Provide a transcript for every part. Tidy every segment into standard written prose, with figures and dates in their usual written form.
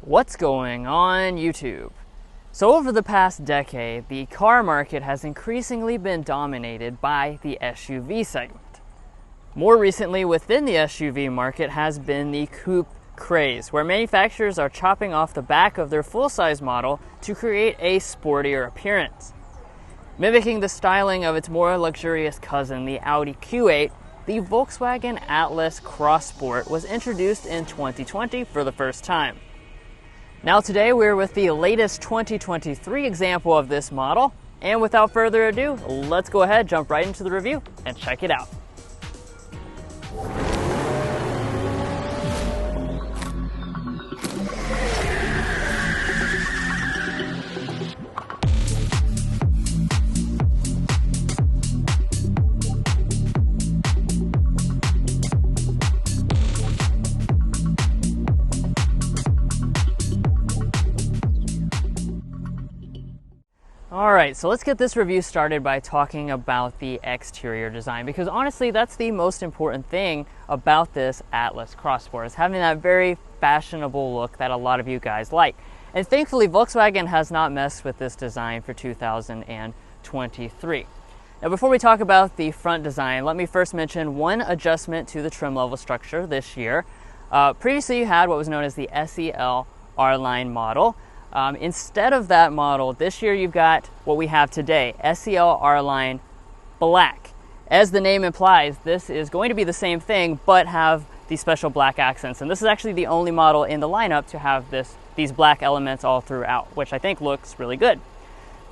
What's going on YouTube? So over the past decade, the car market has increasingly been dominated by the SUV segment. More recently within the SUV market has been the coupe craze, where manufacturers are chopping off the back of their full-size model to create a sportier appearance. Mimicking the styling of its more luxurious cousin, the Audi Q8, the Volkswagen Atlas Cross Sport was introduced in 2020 for the first time. Now today we're with the latest 2023 example of this model, and without further ado, let's go ahead, jump right into the review, and check it out. Alright, so let's get this review started by talking about the exterior design, because honestly that's the most important thing about this Atlas Cross Sport, is having that very fashionable look that a lot of you guys like. And thankfully Volkswagen has not messed with this design for 2023. Now before we talk about the front design, let me first mention one adjustment to the trim level structure this year. Previously you had what was known as the SEL R-Line model. Instead of that model, this year you've got what we have today, SEL R-Line Black. As the name implies, this is going to be the same thing, but have these special black accents. And this is actually the only model in the lineup to have these black elements all throughout, which I think looks really good.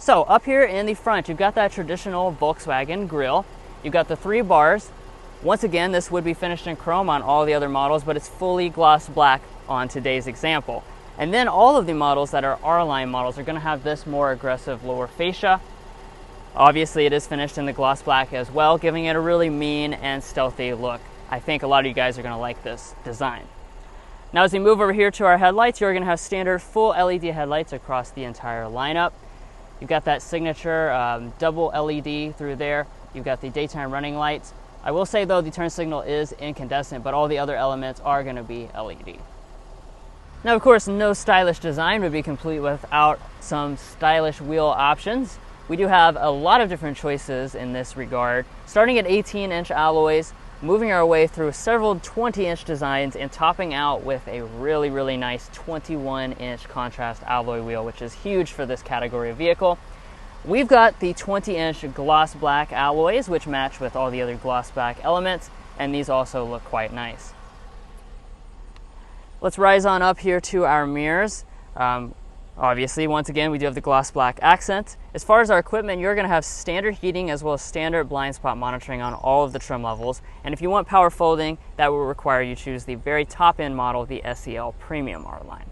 So up here in the front, you've got that traditional Volkswagen grille. You've got the 3 bars. Once again, this would be finished in chrome on all the other models, but it's fully gloss black on today's example. And then all of the models that are R-Line models are going to have this more aggressive lower fascia. Obviously it is finished in the gloss black as well, giving it a really mean and stealthy look. I think a lot of you guys are going to like this design. Now as we move over here to our headlights, you're going to have standard full LED headlights across the entire lineup. You've got that signature double LED through there. You've got the daytime running lights. I will say though, the turn signal is incandescent, but all the other elements are going to be LED. Now, of course, no stylish design would be complete without some stylish wheel options. We do have a lot of different choices in this regard, starting at 18-inch alloys, moving our way through several 20-inch designs, and topping out with a really, really nice 21-inch contrast alloy wheel, which is huge for this category of vehicle. We've got the 20-inch gloss black alloys, which match with all the other gloss black elements, and these also look quite nice. Let's rise on up here to our mirrors. Obviously, once again, we do have the gloss black accent. As far as our equipment, you're going to have standard heating as well as standard blind spot monitoring on all of the trim levels. And if you want power folding, that will require you choose the very top end model, the SEL Premium R-Line.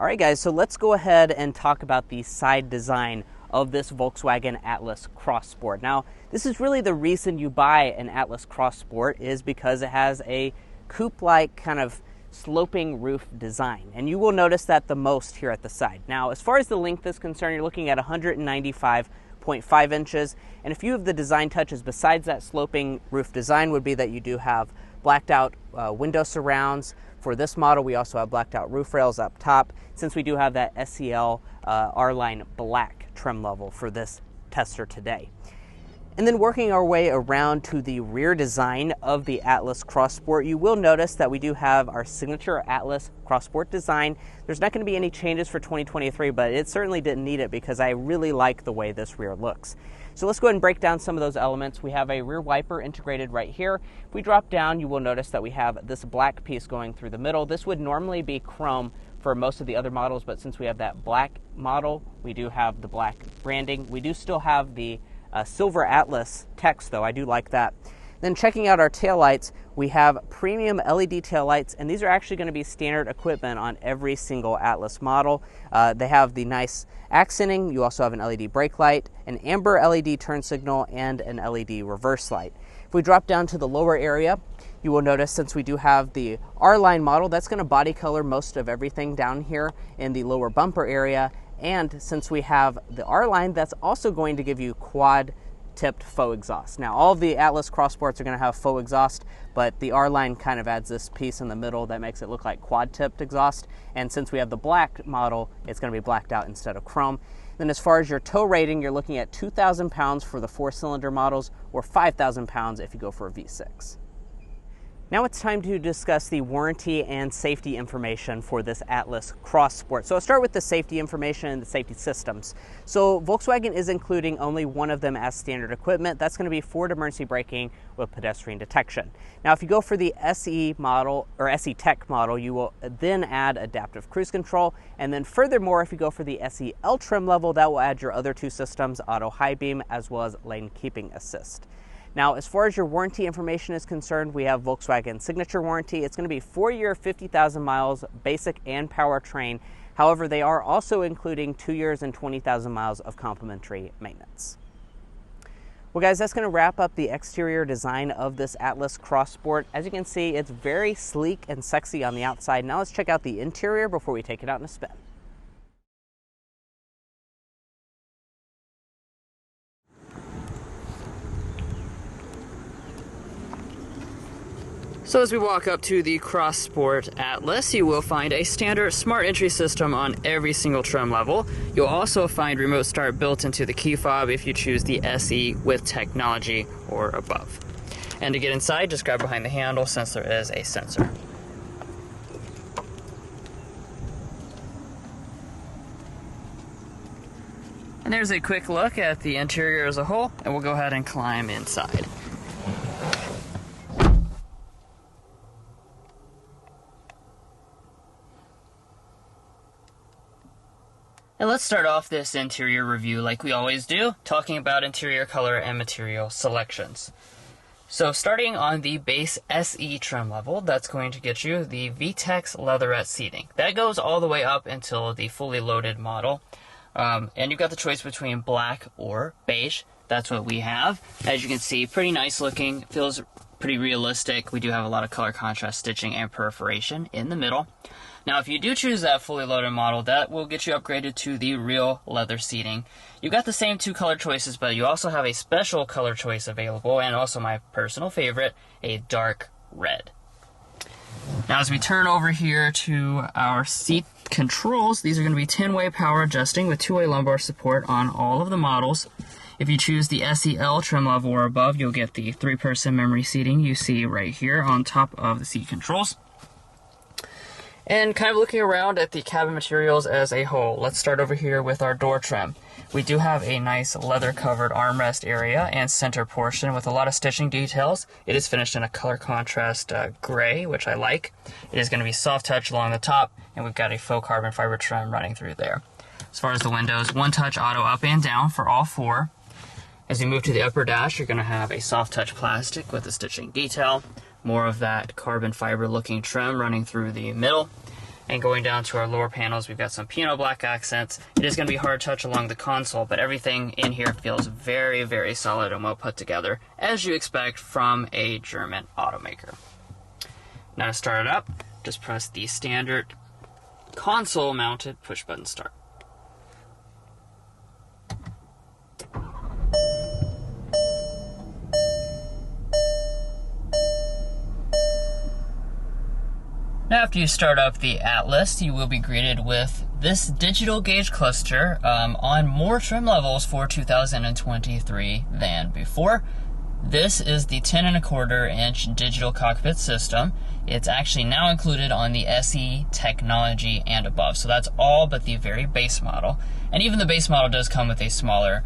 All right, guys, so let's go ahead and talk about the side design of this Volkswagen Atlas Cross Sport. Now, this is really the reason you buy an Atlas Cross Sport, is because it has a coupe-like kind of sloping roof design, and you will notice that the most here at the side. Now, as far as the length is concerned, you're looking at 195.5 inches, and a few of the design touches besides that sloping roof design would be that you do have blacked out window surrounds. For this model, we also have blacked out roof rails up top, since we do have that SEL R-Line Black trim level for this tester today. And then working our way around to the rear design of the Atlas Cross Sport, you will notice that we do have our signature Atlas Cross Sport design. There's not going to be any changes for 2023, but it certainly didn't need it because I really like the way this rear looks. So let's go ahead and break down some of those elements. We have a rear wiper integrated right here. If we drop down, you will notice that we have this black piece going through the middle. This would normally be chrome for most of the other models, but since we have that black model, we do have the black branding. We do still have the silver Atlas text, though. I do like that. Then checking out our taillights, we have premium LED taillights, and these are actually going to be standard equipment on every single Atlas model. They have the nice accenting. You also have an LED brake light, an amber LED turn signal, and an LED reverse light. If we drop down to the lower area, you will notice, since we do have the R-Line model, that's going to body color most of everything down here in the lower bumper area. And since we have the R-Line, that's also going to give you quad tipped faux exhaust. Now, all of the Atlas Cross Sports are going to have faux exhaust, but the R-Line kind of adds this piece in the middle that makes it look like quad-tipped exhaust. And since we have the black model, it's going to be blacked out instead of chrome. Then as far as your tow rating, you're looking at 2,000 pounds for the 4-cylinder models or 5,000 pounds if you go for a V6. Now it's time to discuss the warranty and safety information for this Atlas Cross Sport. So I'll start with the safety information and the safety systems. So Volkswagen is including only one of them as standard equipment. That's going to be forward emergency braking with pedestrian detection. Now if you go for the SE model or SE Tech model, you will then add adaptive cruise control. And then furthermore, if you go for the SEL trim level, that will add your other two systems, auto high beam as well as lane keeping assist. Now, as far as your warranty information is concerned, we have Volkswagen Signature Warranty. It's going to be 4-year, 50,000 miles, basic and powertrain. However, they are also including 2 years and 20,000 miles of complimentary maintenance. Well, guys, that's going to wrap up the exterior design of this Atlas Cross Sport. As you can see, it's very sleek and sexy on the outside. Now let's check out the interior before we take it out in a spin. So as we walk up to the Cross Sport Atlas, you will find a standard smart entry system on every single trim level. You'll also find remote start built into the key fob if you choose the SE with technology or above. And to get inside, just grab behind the handle since there is a sensor. And there's a quick look at the interior as a whole, and we'll go ahead and climb inside. And let's start off this interior review like we always do, talking about interior color and material selections. So starting on the base SE trim level, that's going to get you the VTEX leatherette seating. That goes all the way up until the fully loaded model. And you've got the choice between black or beige. That's what we have. As you can see, pretty nice looking, feels pretty realistic. We do have a lot of color contrast stitching and perforation in the middle. Now, if you do choose that fully loaded model, that will get you upgraded to the real leather seating. You've got the same two color choices, but you also have a special color choice available, and also my personal favorite, a dark red. Now, as we turn over here to our seat controls, these are going to be 10-way power adjusting with 2-way lumbar support on all of the models. If you choose the SEL trim level or above, you'll get the 3-person memory seating you see right here on top of the seat controls. And kind of looking around at the cabin materials as a whole, let's start over here with our door trim. We do have a nice leather-covered armrest area and center portion with a lot of stitching details. It is finished in a color contrast gray, which I like. It is going to be soft touch along the top, and we've got a faux carbon fiber trim running through there. As far as the windows, one-touch auto up and down for all 4. As you move to the upper dash, you're going to have a soft touch plastic with a stitching detail. More of that carbon fiber looking trim running through the middle. And going down to our lower panels, we've got some piano black accents. It is going to be hard touch along the console, but everything in here feels very, very solid and well put together, as you expect from a German automaker. Now to start it up, just press the standard console mounted push button start. Now after you start up the Atlas, you will be greeted with this digital gauge cluster on more trim levels for 2023 than before. This is the 10.25-inch digital cockpit system. It's actually now included on the SE technology and above. So that's all but the very base model. And even the base model does come with a smaller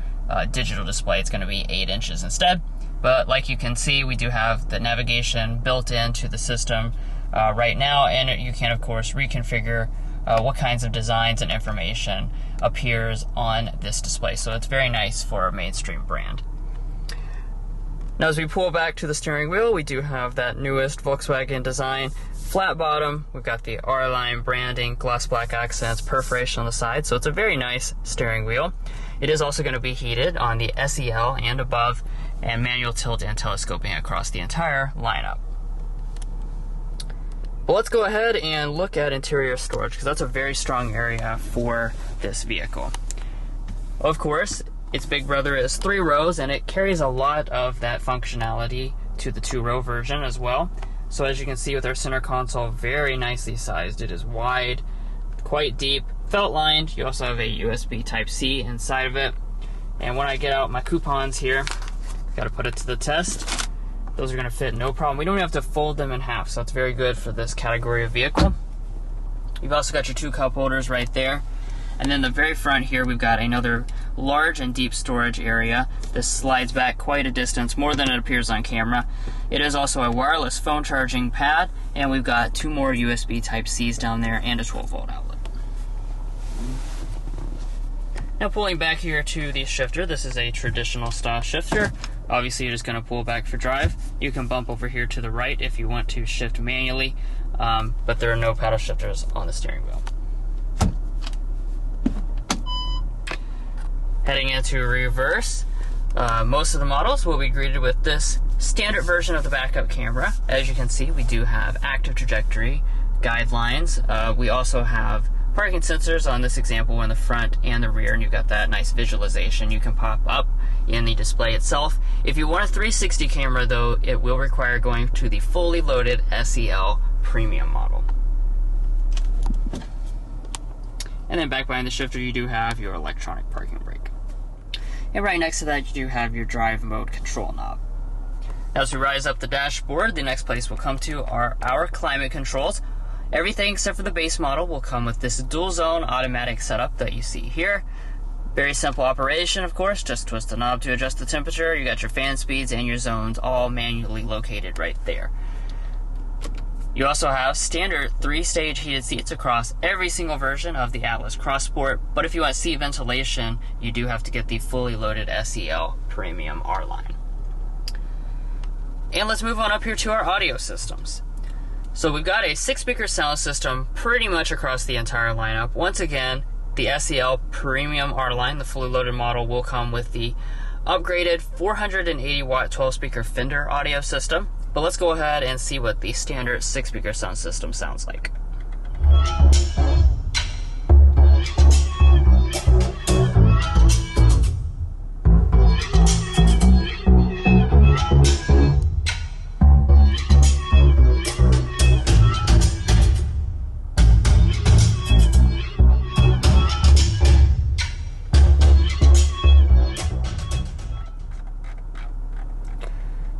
digital display. It's going to be 8 inches instead. But like you can see, we do have the navigation built into the system right now, and you can of course reconfigure what kinds of designs and information appears on this display. So it's very nice for a mainstream brand. Now as we pull back to the steering wheel, we do have that newest Volkswagen design. Flat bottom, we've got the R-Line branding, gloss black accents, perforation on the side, so it's a very nice steering wheel. It is also going to be heated on the SEL and above, and manual tilt and telescoping across the entire lineup. But let's go ahead and look at interior storage, because that's a very strong area for this vehicle. Of course, Its big brother is 3 rows, and it carries a lot of that functionality to the 2-row version as well. So as you can see with our center console, very nicely sized. It is wide, quite deep, felt lined. You also have a USB Type-C inside of it. And when I get out my coupons here, got to put it to the test. Those are going to fit no problem. We don't have to fold them in half, so it's very good for this category of vehicle. You've also got your 2 cup holders right there. And then the very front here, we've got another large and deep storage area. This slides back quite a distance, more than it appears on camera. It is also a wireless phone charging pad, and we've got 2 more USB Type-Cs down there and a 12-volt outlet. Now pulling back here to the shifter, this is a traditional style shifter. Obviously you're just going to pull back for drive. You can bump over here to the right if you want to shift manually, but there are no paddle shifters on the steering wheel. Heading into reverse, most of the models will be greeted with this standard version of the backup camera. As you can see, we do have active trajectory guidelines. We also have parking sensors on this example in the front and the rear, and you've got that nice visualization you can pop up in the display itself. If you want a 360 camera though, it will require going to the fully loaded SEL premium model. And then back behind the shifter you do have your electronic parking brake. And right next to that you do have your drive mode control knob. As we rise up the dashboard, the next place we'll come to are our climate controls. Everything except for the base model will come with this dual zone automatic setup that you see here. Very simple operation, of course. Just twist the knob to adjust the temperature. You got your fan speeds and your zones all manually located right there. You also have standard 3-stage heated seats across every single version of the Atlas Cross Sport, but if you want seat ventilation, you do have to get the fully loaded SEL Premium R-Line. And let's move on up here to our audio systems. So we've got a 6-speaker sound system pretty much across the entire lineup. Once again, the SEL Premium R-Line, the fully loaded model, will come with the upgraded 480-watt 12-speaker Fender audio system. But let's go ahead and see what the standard 6-speaker sound system sounds like.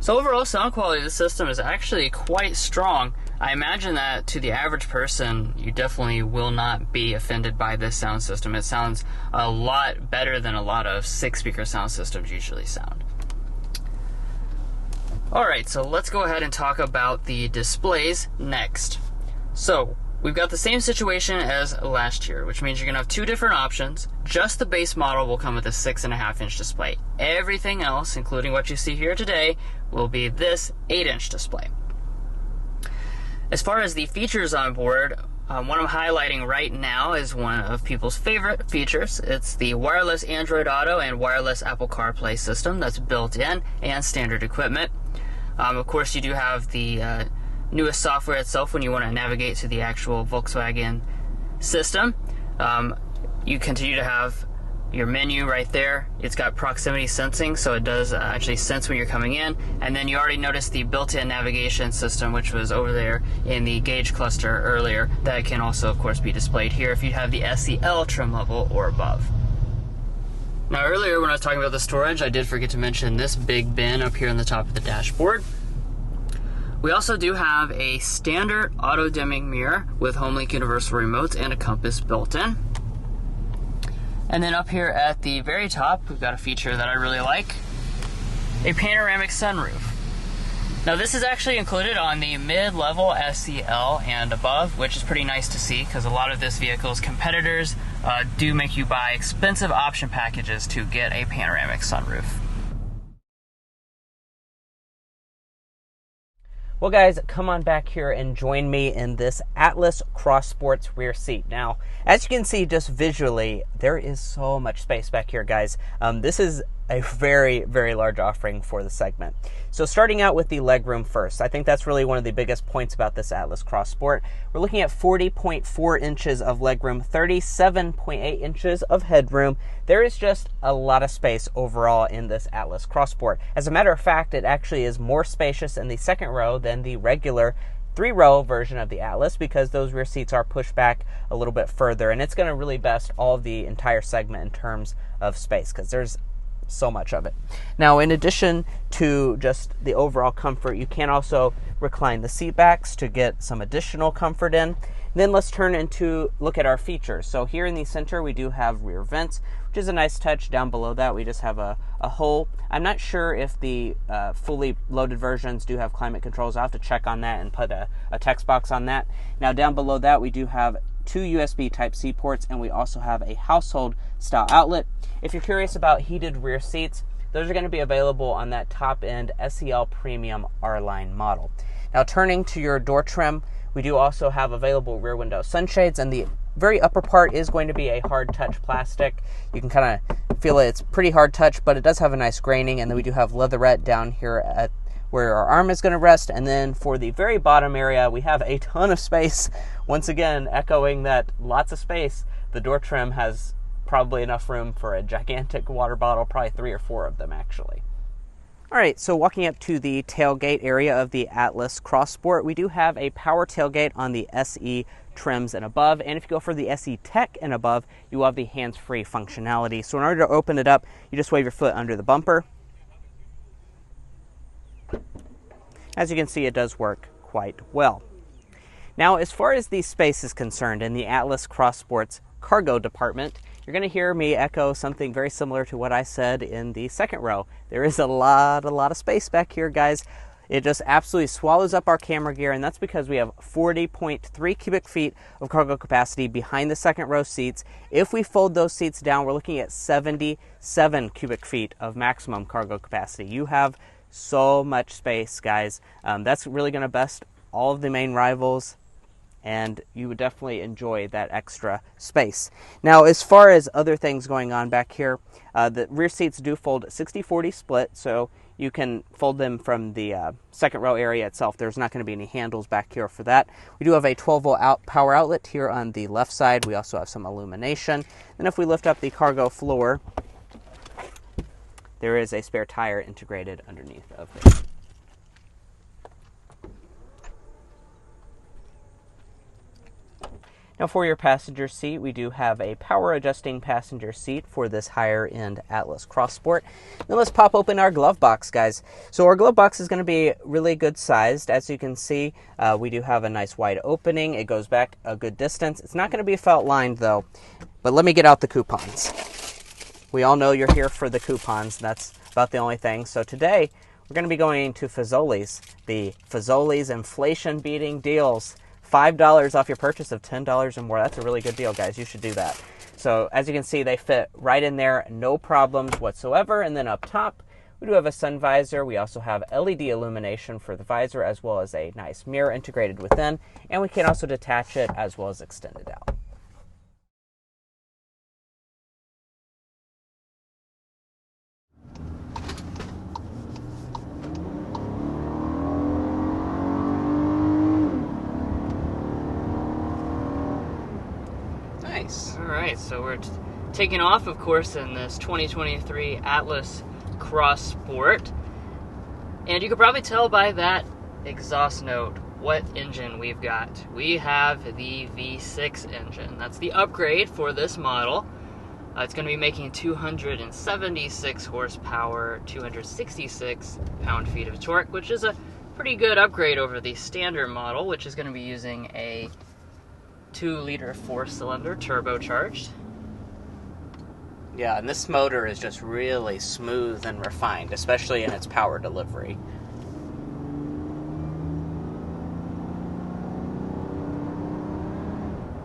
So overall sound quality of the system is actually quite strong. I imagine that to the average person, you definitely will not be offended by this sound system. It sounds a lot better than a lot of 6-speaker sound systems usually sound. Alright, so let's go ahead and talk about the displays next. So, we've got the same situation as last year, which means you're going to have 2 different options. Just the base model will come with a 6.5-inch display. Everything else, including what you see here today, will be this 8-inch display. As far as the features on board, what I'm highlighting right now is one of people's favorite features. It's the wireless Android Auto and wireless Apple CarPlay system that's built in and standard equipment. Of course, you do have the newest software itself when you want to navigate to the actual Volkswagen system. You continue to have your menu right there. It's got proximity sensing, so it does actually sense when you're coming in. And then you already noticed the built-in navigation system, which was over there in the gauge cluster earlier. That can also, of course, be displayed here if you have the SEL trim level or above. Now earlier when I was talking about the storage, I did forget to mention this big bin up here on the top of the dashboard. We also do have a standard auto-dimming mirror with HomeLink universal remotes and a compass built in. And then up here at the very top, we've got a feature that I really like, a panoramic sunroof. Now this is actually included on the mid-level SEL and above, which is pretty nice to see because a lot of this vehicle's competitors do make you buy expensive option packages to get a panoramic sunroof. Well guys, come on back here and join me in this Atlas Cross Sports rear seat. Now, as you can see just visually, there is so much space back here, guys. This is a very, very large offering for the segment. So starting out with the legroom first, I think that's really one of the biggest points about this Atlas Cross Sport. We're looking at 40.4 inches of legroom, 37.8 inches of headroom. There is just a lot of space overall in this Atlas Cross Sport. As a matter of fact, it actually is more spacious in the second row than the regular 3-row version of the Atlas, because those rear seats are pushed back a little bit further, and it's going to really best all of the entire segment in terms of space, because there's so much of it. Now, in addition to just the overall comfort, you can also recline the seat backs to get some additional comfort in. Then let's turn into look at our features. So here in the center, we do have rear vents, which is a nice touch. Down below that, we just have a hole. I'm not sure if the fully loaded versions do have climate controls. I'll have to check on that and put a text box on that. Now, down below that, we do have 2 USB Type-C ports, and we also have a household style outlet. If you're curious about heated rear seats, those are going to be available on that top-end SEL Premium R-Line model. Now, turning to your door trim, we do also have available rear window sunshades, and the very upper part is going to be a hard touch plastic. You can kind of feel it. It's pretty hard touch, but it does have a nice graining, and then we do have leatherette down here at where our arm is going to rest. And then for the very bottom area, we have a ton of space. Once again, echoing that lots of space. The door trim has probably enough room for a gigantic water bottle, probably 3 or 4 of them actually. All right, so walking up to the tailgate area of the Atlas Cross Sport, we do have a power tailgate on the SE trims and above, and if you go for the SE Tech and above, you will have the hands-free functionality. So in order to open it up, you just wave your foot under the bumper. As you can see, it does work quite well. Now, as far as the space is concerned in the Atlas Cross Sport's cargo department, you're going to hear me echo something very similar to what I said in the second row. There is a lot of space back here, guys. It just absolutely swallows up our camera gear, and that's because we have 40.3 cubic feet of cargo capacity behind the second row seats. If we fold those seats down, we're looking at 77 cubic feet of maximum cargo capacity. You have so much space, guys. That's really going to best all of the main rivals, and you would definitely enjoy that extra space. Now, as far as other things going on back here, the rear seats do fold 60-40 split, so you can fold them from the second row area itself. There's not going to be any handles back here for that. We do have a 12-volt power outlet here on the left side. We also have some illumination. And if we lift up the cargo floor, there is a spare tire integrated underneath of it. Now, for your passenger seat, we do have a power adjusting passenger seat for this higher end Atlas Cross Sport. Now let's pop open our glove box, guys. So our glove box is going to be really good sized. As you can see, we do have a nice wide opening. It goes back a good distance. It's not going to be felt lined though, but let me get out the coupons. We all know you're here for the coupons. That's about the only thing. So today we're going to be going to Fazoli's, the Fazoli's inflation beating deals. $5 off your purchase of $10 or more. That's a really good deal, guys. You should do that. So as you can see, they fit right in there, no problems whatsoever. And then up top, we do have a sun visor. We also have LED illumination for the visor, as well as a nice mirror integrated within. And we can also detach it as well as extend it out. Alright, so we're taking off, of course, in this 2023 Atlas Cross Sport. And you can probably tell by that exhaust note what engine we've got. We have the V6 engine. That's the upgrade for this model. It's going to be making 276 horsepower, 266 pound-feet of torque, which is a pretty good upgrade over the standard model, which is going to be using a 2-liter 4-cylinder turbocharged. Yeah, and this motor is just really smooth and refined, especially in its power delivery.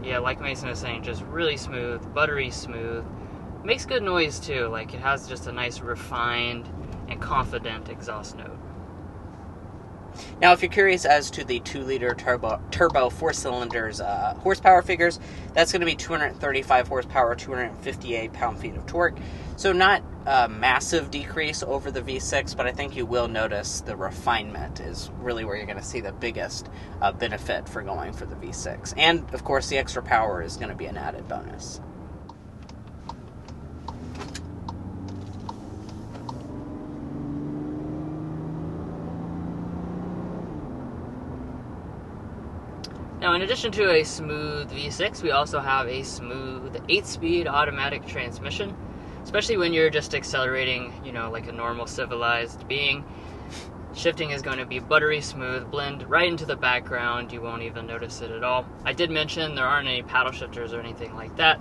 Yeah, like Mason was saying, just really smooth, buttery smooth. Makes good noise too, like it has just a nice refined and confident exhaust note. Now, if you're curious as to the 2-liter turbo 4 cylinders horsepower figures, that's going to be 235 horsepower, 258 pound-feet of torque. So not a massive decrease over the V6, but I think you will notice the refinement is really where you're going to see the biggest benefit for going for the V6. And, of course, the extra power is going to be an added bonus. Now, in addition to a smooth V6, we also have a smooth 8-speed automatic transmission, especially when you're just accelerating, like a normal civilized being. Shifting is going to be buttery smooth, blend right into the background. You won't even notice it at all. I did mention there aren't any paddle shifters or anything like that.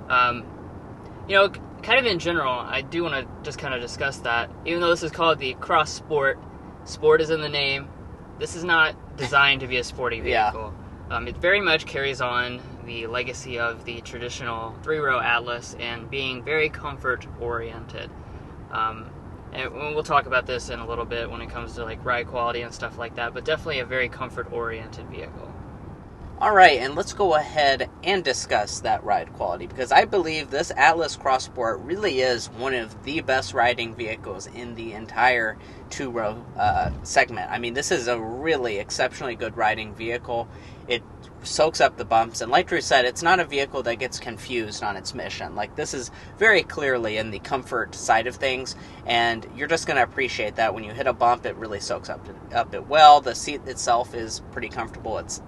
Kind of in general, I do want to just kind of discuss that. Even though this is called the Cross Sport, sport is in the name. This is not designed to be a sporty vehicle. Yeah. It very much carries on the legacy of the traditional 3-row Atlas and being very comfort-oriented. And we'll talk about this in a little bit when it comes to like ride quality and stuff like that, but definitely a very comfort-oriented vehicle. All right, and let's go ahead and discuss that ride quality, because I believe this Atlas Cross Sport really is one of the best riding vehicles in the entire 2-row segment. I mean, this is a really exceptionally good riding vehicle. It soaks up the bumps, and like Drew said, it's not a vehicle that gets confused on its mission. Like, this is very clearly in the comfort side of things, and you're just going to appreciate that. When you hit a bump, it really soaks up it well. The seat itself is pretty comfortable. It's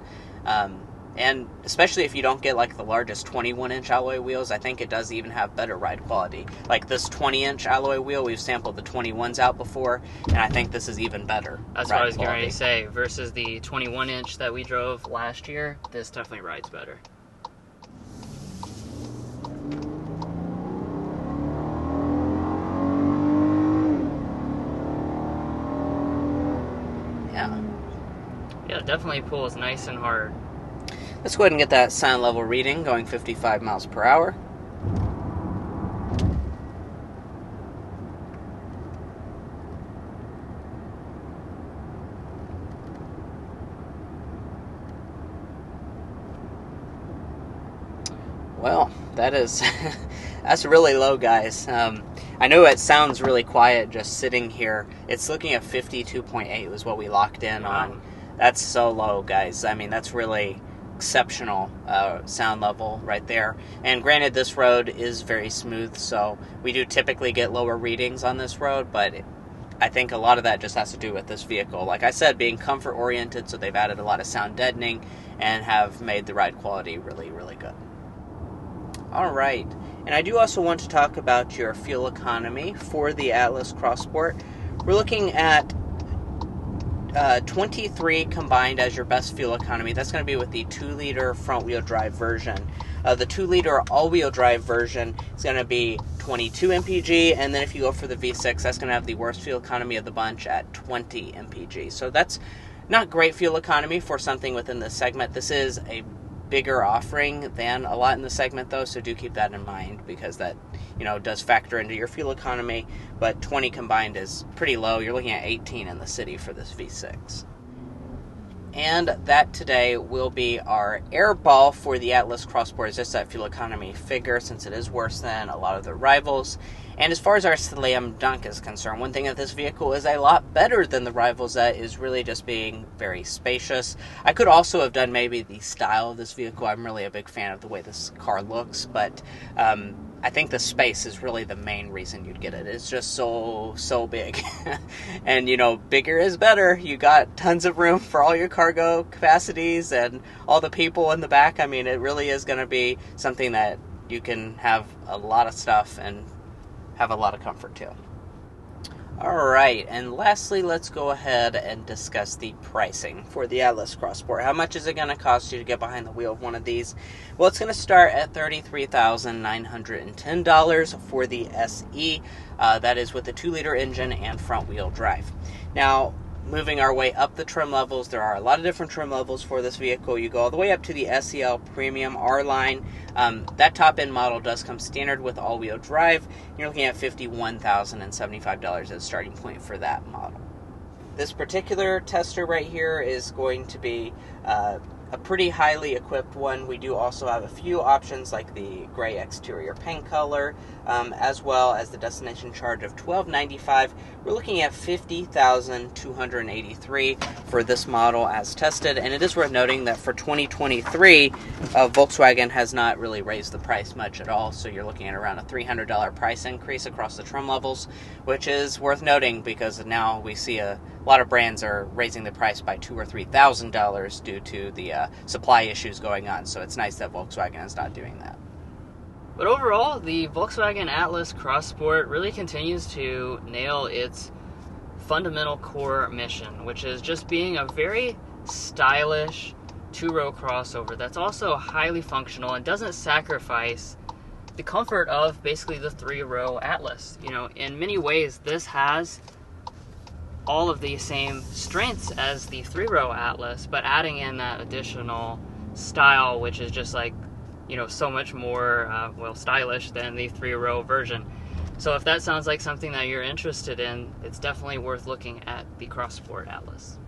and especially if you don't get like the largest 21-inch alloy wheels, I think it does even have better ride quality. Like this 20-inch alloy wheel, we've sampled the 21s out before, and I think this is even better. That's what I was getting ready to say. Versus the 21-inch that we drove last year, this definitely rides better. Yeah, it definitely pulls nice and hard. Let's go ahead and get that sound level reading, going 55 miles per hour. Well, that's really low, guys. I know it sounds really quiet just sitting here. It's looking at 52.8 was what we locked in on. That's so low, guys. I mean, that's really exceptional sound level right there. And granted, this road is very smooth, so we do typically get lower readings on this road, but I think a lot of that just has to do with this vehicle. Like I said, being comfort oriented, so they've added a lot of sound deadening and have made the ride quality really, really good. All right, and I do also want to talk about your fuel economy for the Atlas Cross Sport. We're looking at 23 combined as your best fuel economy. That's going to be with the 2-liter front-wheel drive version. The 2-liter all-wheel drive version is going to be 22 mpg, and then if you go for the V6, that's going to have the worst fuel economy of the bunch at 20 mpg. So that's not great fuel economy for something within this segment. This is a bigger offering than a lot in the segment, though, so do keep that in mind, because that does factor into your fuel economy. But 20 combined is pretty low. You're looking at 18 in the city for this V6. And that today will be our airball for the Atlas Cross Sport. It's just that fuel economy figure, since it is worse than a lot of the rivals. And as far as our slam dunk is concerned, one thing that this vehicle is a lot better than the rivals at is really just being very spacious. I could also have done maybe the style of this vehicle. I'm really a big fan of the way this car looks, but I think the space is really the main reason you'd get it. It's just so big. And, bigger is better. You got tons of room for all your cargo capacities and all the people in the back. I mean, it really is going to be something that you can have a lot of stuff and have a lot of comfort too. Alright, and lastly, let's go ahead and discuss the pricing for the Atlas Cross Sport. How much is it going to cost you to get behind the wheel of one of these? Well, it's going to start at $33,910 for the SE. That is with the 2-liter engine and front-wheel drive. Now, moving our way up the trim levels, there are a lot of different trim levels for this vehicle. You go all the way up to the SEL Premium R line. That top-end model does come standard with all-wheel drive. You're looking at $51,075 as a starting point for that model. This particular tester right here is going to be a pretty highly equipped one. We do also have a few options like the gray exterior paint color, as well as the destination charge of $12.95. We're looking at $50,283 for this model as tested, and it is worth noting that for 2023, Volkswagen has not really raised the price much at all, so you're looking at around a $300 price increase across the trim levels, which is worth noting because now we see a lot of brands are raising the price by $2,000 or $3,000 due to the supply issues going on. So it's nice that Volkswagen is not doing that. But overall, the Volkswagen Atlas Cross Sport really continues to nail its fundamental core mission, which is just being a very stylish two-row crossover that's also highly functional and doesn't sacrifice the comfort of basically the three-row Atlas. You know, in many ways, this has all of the same strengths as the three-row Atlas, but adding in that additional style, which is just like, you know, so much more stylish than the three-row version. So if that sounds like something that you're interested in, it's definitely worth looking at the Cross Sport Atlas.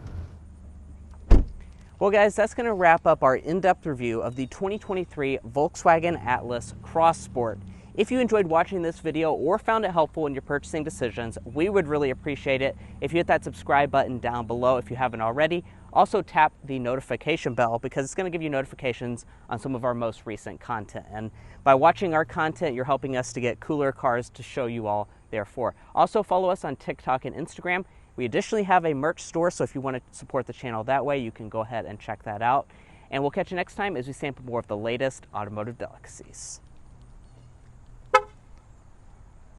Well guys, that's going to wrap up our in-depth review of the 2023 Volkswagen Atlas Cross Sport. If you enjoyed watching this video or found it helpful in your purchasing decisions, we would really appreciate it if you hit that subscribe button down below if you haven't already. Also tap the notification bell because it's going to give you notifications on some of our most recent content. And by watching our content, you're helping us to get cooler cars to show you all, therefore. Also follow us on TikTok and Instagram. We additionally have a merch store, so if you want to support the channel that way, you can go ahead and check that out. And we'll catch you next time as we sample more of the latest automotive delicacies.